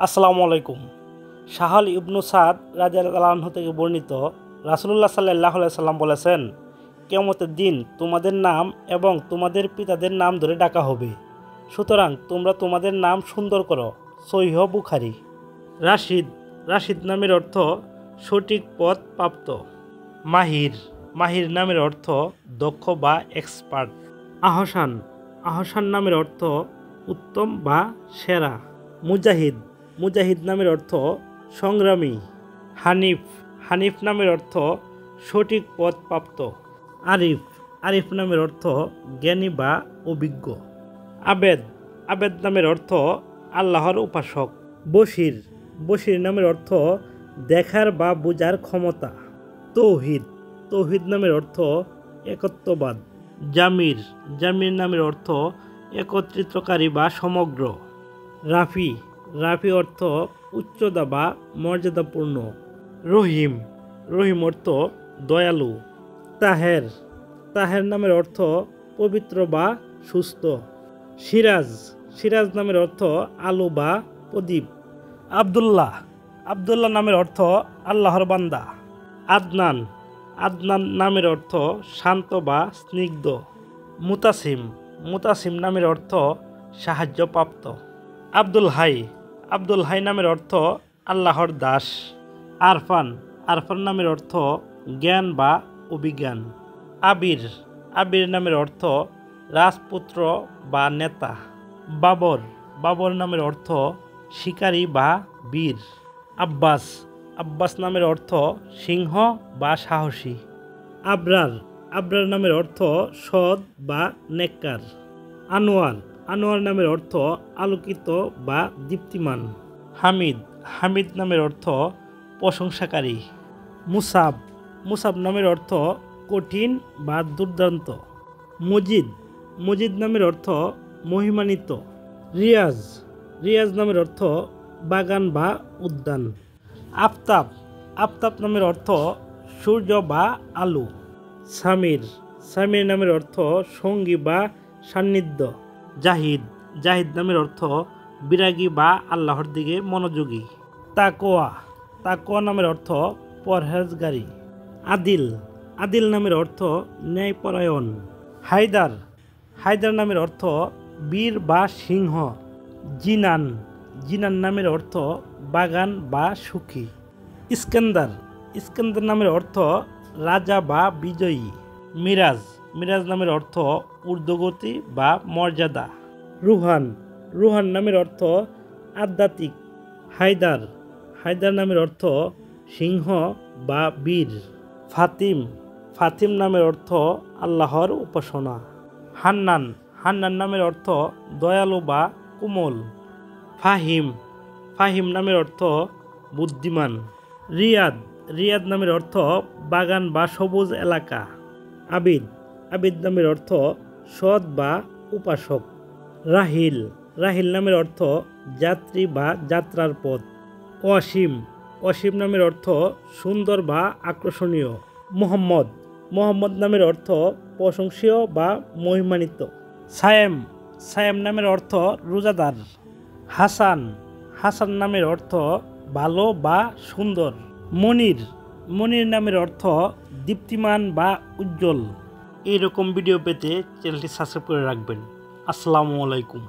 আসসালামু আলাইকুম। সাহাল ইবনু সাদ রাদিয়াল্লাহু আনহু থেকে বর্ণিত, রাসূলুল্লাহ সাল্লাল্লাহু আলাইহি সাল্লাম বলেছেন, কিয়ামতের দিন তোমাদের নাম এবং তোমাদের পিতাদের নাম ধরে ডাকা হবে, সুতরাং তোমরা তোমাদের নাম সুন্দর করো। সহিহ বুখারী। রাশিদ, রাশিদ নামের অর্থ সঠিক পথ প্রাপ্ত। মাহির, মাহির নামের অর্থ দক্ষ বা এক্সপার্ট। আহসান, আহসান নামের অর্থ উত্তম বা সেরা। মুজাহিদ, মুজাহিদ নামের অর্থ সংগ্রামী। হানিফ, হানিফ নামের অর্থ সঠিক পথ প্রাপ্ত। আরিফ, আরিফ নামের অর্থ জ্ঞানী বা অভিজ্ঞ। আবেদ, আবেদ নামের অর্থ আল্লাহর উপাসক। বশির, বশির নামের অর্থ দেখার বা বোঝার ক্ষমতা। তৌহিদ, তৌহিদ নামের অর্থ একত্ববাদ। জামির, জামির নামের অর্থ একত্রিতকারী বা সমগ্র। রাফি, রাফি অর্থ উচ্চতা বা মর্যাদাপূর্ণ। রহিম, রহিম অর্থ দয়ালু। তাহের, তাহের নামের অর্থ পবিত্র বা সুস্থ। সিরাজ, সিরাজ নামের অর্থ আলো বা প্রদীপ। আব্দুল্লাহ, আব্দুল্লাহ নামের অর্থ আল্লাহর বান্দা। আদনান, আদনান নামের অর্থ শান্ত বা স্নিগ্ধ। মুতাসিম, মুতাসিম নামের অর্থ সাহায্যপ্রাপ্ত। আব্দুল হাই, আব্দুল হাই নামের অর্থ আল্লাহর দাস। আরফান, আরফান নামের অর্থ জ্ঞান বা অভিজ্ঞান। আবির, আবির নামের অর্থ রাজপুত্র বা নেতা। বাবর, বাবর নামের অর্থ শিকারী বা বীর। আব্বাস, আব্বাস নামের অর্থ সিংহ বা সাহসী। আবরার, আবরার নামের অর্থ সৎ বা নেককার। আনোয়ার, আনোয়ার নামের অর্থ আলোকিত বা দীপ্তিমান। হামিদ, হামিদ নামের অর্থ প্রশংসাকারী। মুসাব, মুসাব নামের অর্থ কঠিন বা দুর্দান্ত। মজিদ, মজিদ নামের অর্থ মহিমান্বিত। রিয়াজ, রিয়াজ নামের অর্থ বাগান বা উদ্যান। আফতাব, আফতাব নামের অর্থ সূর্য বা আলো। সামির, সামির নামের অর্থ সঙ্গী বা সান্নিধ্য। জাহিদ, জাহিদ নামের অর্থ বিরাগী বা আল্লাহর দিকে মনোযোগী। তাকওয়া, তাকওয়া নামের অর্থ পরহেজগারী। আদিল, আদিল নামের অর্থ ন্যায়পরায়ণ। হায়দার, হায়দার নামের অর্থ বীর বা সিংহ। জিনান, জিনান নামের অর্থ বাগান বা সুখী। ইস্কান্দার, ইস্কান্দার নামের অর্থ রাজা বা বিজয়ী। মিরাজ, মিরাজ নামের অর্থ ঊর্ধ্বগতি বা মর্যাদা। রুহান, রুহান নামের অর্থ আধ্যাত্মিক। হায়দার, হায়দার নামের অর্থ সিংহ বা বীর। ফাতিম, ফাতিম নামের অর্থ আল্লাহর উপাসনা। হান্নান, হান্নান নামের অর্থ দয়ালু বা কোমল। ফাহিম, ফাহিম নামের অর্থ বুদ্ধিমান। রিয়াদ, রিয়াদ নামের অর্থ বাগান বা সবুজ এলাকা। আবিদ, আবিদ নামের অর্থ সৎ বা উপাসক। রাহিল, রাহিল নামের অর্থ যাত্রী বা যাত্রার পথ। অসীম, অসীম নামের অর্থ সুন্দর বা আকর্ষণীয়। মুহাম্মদ, মুহাম্মদ নামের অর্থ প্রশংসীয় বা মহিমান্বিত। সায়েম, সায়েম নামের অর্থ রোজাদার। হাসান, হাসান নামের অর্থ ভালো বা সুন্দর। মনির, মনির নামের অর্থ দীপ্তিমান বা উজ্জ্বল। এইরকম ভিডিও পেতে চ্যানেলটি সাবস্ক্রাইব করে রাখবেন। আসসালামু আলাইকুম।